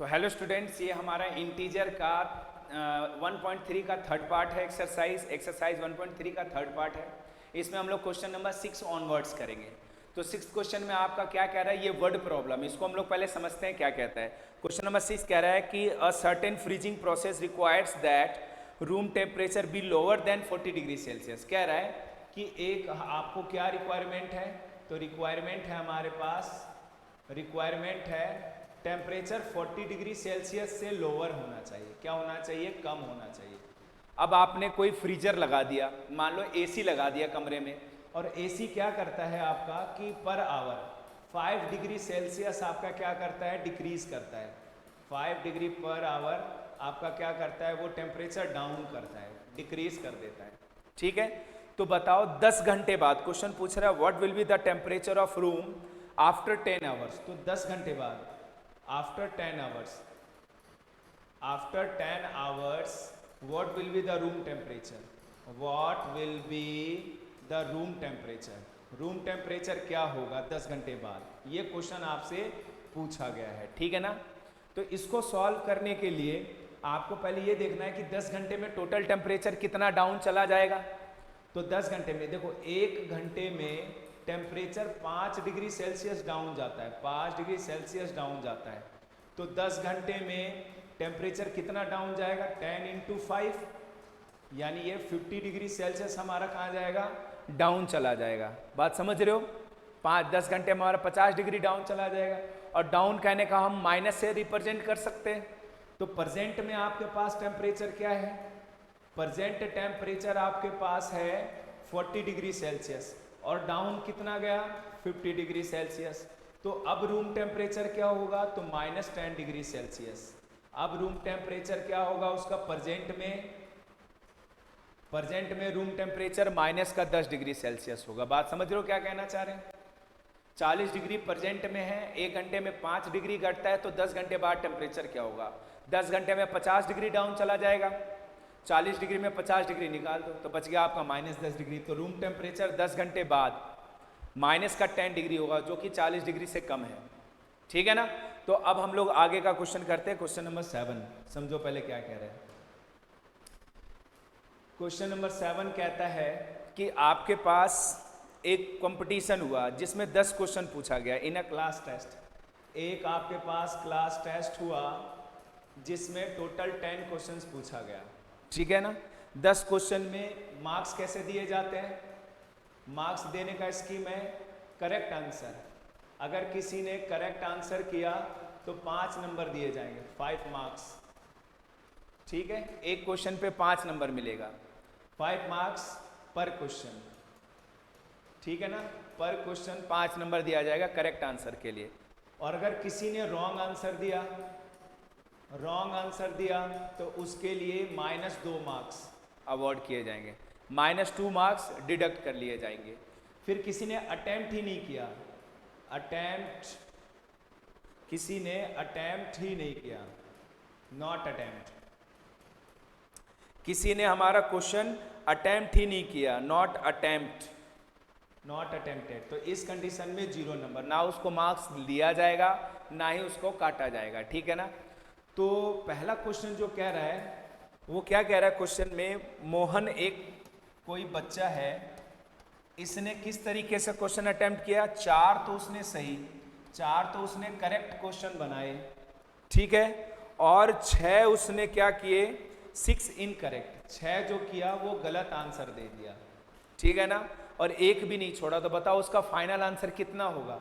तो hello students, ये हमारा इंटीजर का 1.3 का थर्ड पार्ट है। एक्सरसाइज 1.3 का थर्ड पार्ट है। इसमें हम लोग क्वेश्चन नंबर 6 ऑनवर्ड्स करेंगे। तो 6 क्वेश्चन में आपका क्या कह रहा है, ये वर्ड प्रॉब्लम, इसको हम लोग पहले समझते हैं क्या कहता है। क्वेश्चन नंबर 6 कह रहा है कि a certain freezing process requires that room temperature be lower than 40 degree Celsius. कह रहा है कि एक आपको क्या रिक्वायरमेंट है, तो रिक्वायरमेंट है हमारे पास, रिक्वायरमेंट है टेम्परेचर 40 डिग्री सेल्सियस से लोअर होना चाहिए। क्या होना चाहिए? कम होना चाहिए। अब आपने कोई फ्रीजर लगा दिया, मान लो एसी लगा दिया कमरे में, और एसी क्या करता है आपका कि पर आवर 5 डिग्री सेल्सियस आपका क्या करता है, डिक्रीज करता है। 5 डिग्री पर आवर आपका क्या करता है, वो टेम्परेचर डाउन करता है, डिक्रीज कर देता है। ठीक है, तो बताओ 10 घंटे बाद क्वेश्चन पूछ रहा है what will be the temperature of room after 10 hours. तो 10 घंटे बाद, after 10 hours what will be the room temperature, what will be the room temperature, room temperature क्या होगा 10 घंटे बाद, ये क्वेश्चन आपसे पूछा गया है। ठीक है ना। तो इसको सॉल्व करने के लिए आपको पहले ये देखना है कि 10 घंटे में टोटल टेम्परेचर कितना डाउन चला जाएगा। तो 10 घंटे में देखो, 1 घंटे में टेम्परेचर 5 डिग्री सेल्सियस डाउन जाता है, 5 डिग्री सेल्सियस डाउन जाता है। तो 10 घंटे में टेम्परेचर कितना डाउन जाएगा, 10 इंटू 5, यानी ये 50 डिग्री सेल्सियस हमारा कहाँ जाएगा, डाउन चला जाएगा। बात समझ रहे हो? 5-10 घंटे में हमारा 50 डिग्री डाउन चला जाएगा। और डाउन कहने का हम माइनस से रिप्रेजेंट कर सकते हैं। तो प्रेजेंट में आपके पास टेम्परेचर क्या है, प्रेजेंट टेम्परेचर आपके पास है 40 डिग्री सेल्सियस, और डाउन कितना गया, 50 डिग्री सेल्सियस। तो अब रूम टेम्परेचर क्या होगा, तो -10 डिग्री सेल्सियस। अब रूम टेम्परेचर क्या होगा उसका, प्रेजेंट में रूम टेम्परेचर -10 डिग्री सेल्सियस होगा। बात समझ रहे हो क्या कहना चाह रहे हैं? 40 डिग्री प्रेजेंट में है, 1 घंटे में 5 डिग्री घटता है, तो 10 घंटे बाद टेम्परेचर क्या होगा, 10 घंटे में 50 डिग्री डाउन चला जाएगा। 40 डिग्री में 50 डिग्री निकाल दो तो बच गया आपका -10 डिग्री। तो रूम टेम्परेचर 10 घंटे बाद -10 डिग्री होगा, जो कि 40 डिग्री से कम है। ठीक है ना। तो अब हम लोग आगे का क्वेश्चन करते हैं, क्वेश्चन नंबर 7। समझो पहले क्या कह रहे हैं। क्वेश्चन नंबर 7 कहता है कि आपके पास एक कंपटीशन हुआ जिसमें 10 क्वेश्चन पूछा गया इन अ क्लास टेस्ट। एक आपके पास क्लास टेस्ट हुआ जिसमें टोटल 10 क्वेश्चंस पूछा गया। ठीक है ना। 10 क्वेश्चन में मार्क्स कैसे दिए जाते हैं, मार्क्स देने का स्कीम है करेक्ट आंसर। अगर किसी ने करेक्ट आंसर किया तो 5 नंबर दिए जाएंगे, 5 मार्क्स। ठीक है, एक क्वेश्चन पे 5 नंबर मिलेगा, 5 मार्क्स पर क्वेश्चन। ठीक है ना, पर क्वेश्चन 5 नंबर दिया जाएगा करेक्ट आंसर के लिए। और अगर किसी ने रॉन्ग आंसर दिया तो उसके लिए -2 मार्क्स अवॉर्ड किए जाएंगे, -2 मार्क्स डिडक्ट कर लिए जाएंगे। फिर किसी ने अटेम्प्ट ही नहीं किया, किसी ने अटेम्प्ट ही नहीं किया, नॉट अटेम्प्ट, किसी ने हमारा क्वेश्चन अटेम्प्ट ही नहीं किया, नॉट अटेम्प्टेड, तो इस कंडीशन में 0 नंबर, ना उसको मार्क्स लिया जाएगा ना ही उसको काटा जाएगा। ठीक है ना। तो पहला क्वेश्चन जो कह रहा है वो क्या कह रहा है, क्वेश्चन में मोहन एक कोई बच्चा है, इसने किस तरीके से क्वेश्चन अटेम्प्ट किया, 4 तो उसने सही, 4 तो उसने करेक्ट क्वेश्चन बनाए। ठीक है, और 6 उसने क्या किए, 6 इनकरेक्ट, 6 जो किया वो गलत आंसर दे दिया। ठीक है ना, और एक भी नहीं छोड़ा। तो बताओ उसका फाइनल आंसर कितना होगा।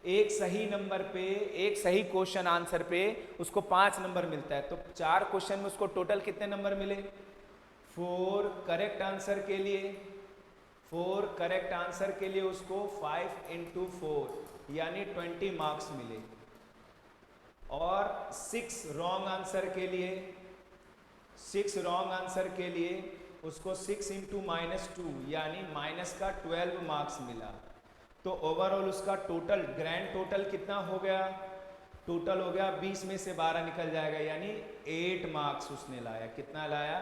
एक सही नंबर पे, एक सही क्वेश्चन आंसर पे उसको 5 नंबर मिलता है। तो 4 क्वेश्चन में उसको टोटल कितने नंबर मिले, 4 करेक्ट आंसर के लिए, 4 करेक्ट आंसर के लिए उसको 5 इंटू 4 यानी 20 मार्क्स मिले। और 6 रॉन्ग आंसर के लिए, 6 रॉन्ग आंसर के लिए उसको 6 इंटू -2 यानी -12 मार्क्स मिला। तो ओवरऑल उसका टोटल, ग्रैंड टोटल कितना हो गया, टोटल हो गया 20 में से 12 निकल जाएगा, यानी 8 मार्क्स उसने लाया। कितना लाया,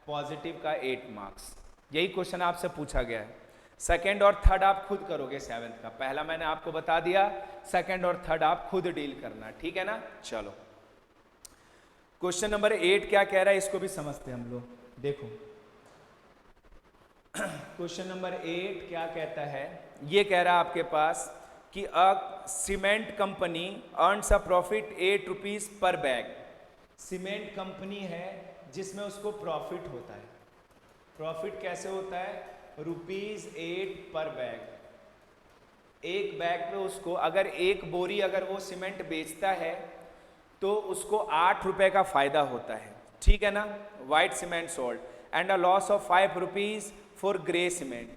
पॉजिटिव का 8 मार्क्स। यही क्वेश्चन आपसे पूछा गया है। सेकंड और थर्ड आप खुद करोगे 7th का, पहला मैंने आपको बता दिया, सेकंड और थर्ड आप खुद डील करना। ठीक है ना। चलो क्वेश्चन नंबर 8 क्या कह रहा है इसको भी समझते हैं हम लोग। देखो क्वेश्चन नंबर 8 क्या कहता है, ये कह रहा है आपके पास कि a cement company earns a profit 8 rupees per bag. Cement company है जिसमें उसको प्रॉफिट होता है। प्रॉफिट कैसे होता है? ₹8 पर बैग। एक बैग पे उसको अगर एक बोरी अगर वो सीमेंट बेचता है तो उसको 8 रुपए का फायदा होता है, ठीक है ना। White cement sold and a loss of 5 rupees for grey cement.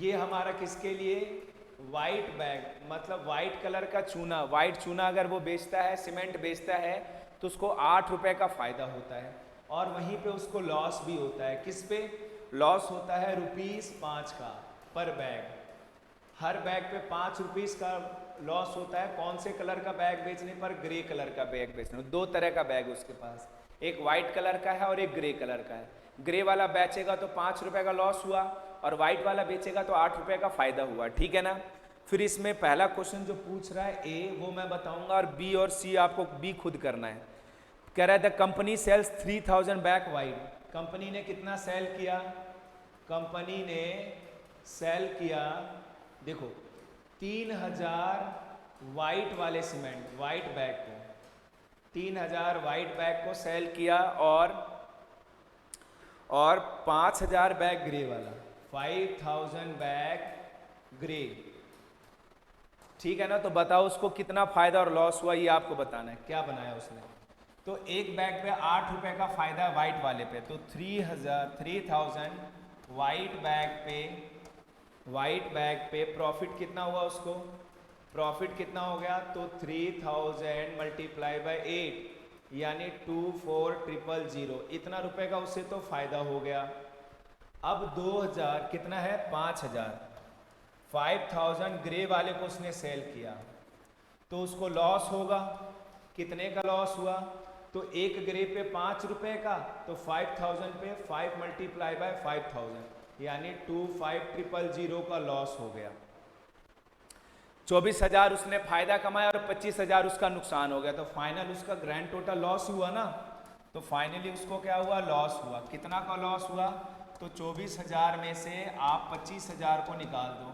ये हमारा किसके लिए? वाइट बैग, मतलब वाइट कलर का चूना, वाइट चूना अगर वो बेचता है, सीमेंट बेचता है तो उसको 8 रुपए का फायदा होता है और वहीं पे उसको लॉस भी होता है। किस पे लॉस होता है? ₹5 का पर बैग। हर बैग पे 5 रुपीज का लॉस होता है। कौन से कलर का बैग बेचने पर? ग्रे कलर का बैग बेचने पर। 2 तरह का बैग उसके पास, एक वाइट कलर का है और एक ग्रे कलर का है। ग्रे वाला बेचेगा तो 5 रुपए का लॉस हुआ और वाइट वाला बेचेगा तो 8 रुपए का फायदा हुआ, ठीक है ना। फिर इसमें पहला क्वेश्चन जो पूछ रहा है ए वो मैं बताऊंगा और बी और सी आपको बी खुद करना है। कह रहा है the company sells 3000 bag white. Company ने कितना सेल किया? कंपनी ने सेल किया, देखो 3000 वाइट वाले सीमेंट, वाइट बैग को, 3000 वाइट बैग को सेल किया और 5000 बैग ग्रे वाला, 5000 बैग ग्रे, ठीक है ना। तो बताओ उसको कितना फायदा और लॉस हुआ, ये आपको बताना है। क्या बनाया उसने? तो एक बैग पे 8 रुपए का फायदा है वाइट वाले पे, तो 3000 वाइट बैग पे प्रॉफिट कितना हुआ उसको? प्रॉफिट कितना हो गया? तो 3000 मल्टीप्लाई बाय 8 यानी 24,000, इतना रुपए का उससे तो फायदा हो गया। अब 2000 कितना है? 5000, 5000 ग्रे वाले को उसने सेल किया तो उसको लॉस होगा। कितने का लॉस हुआ? तो एक ग्रे पे 5 रुपए का, तो 5000 पे 5 मल्टीप्लाई बाय 5000 यानी 25,000 का लॉस हो गया। 24,000 उसने फायदा कमाया और 25,000 उसका नुकसान हो गया, तो फाइनल उसका ग्रैंड टोटल लॉस हुआ ना। तो फाइनली उसको क्या हुआ? लॉस हुआ। कितना का लॉस हुआ? तो 24,000 में से आप 25,000 को निकाल दो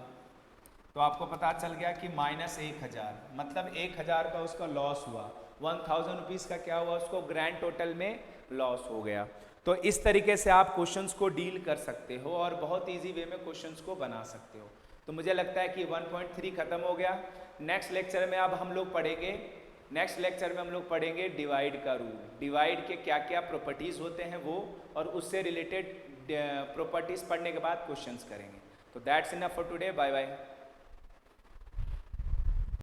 तो आपको पता चल गया कि -1,000, मतलब 1,000 का उसका लॉस हुआ। 1000 रुपीज़ का क्या हुआ? उसको ग्रैंड टोटल में लॉस हो गया। तो इस तरीके से आप क्वेश्चंस को डील कर सकते हो और बहुत इजी वे में क्वेश्चंस को बना सकते हो। तो मुझे लगता है कि 1.3 खत्म हो गया। नेक्स्ट लेक्चर में अब हम लोग पढ़ेंगे डिवाइड का रूल, डिवाइड के क्या क्या प्रॉपर्टीज़ होते हैं वो, और उससे रिलेटेड प्रॉपर्टीज़ पढ़ने के बाद क्वेश्चंस करेंगे। तो that's enough for today, bye bye.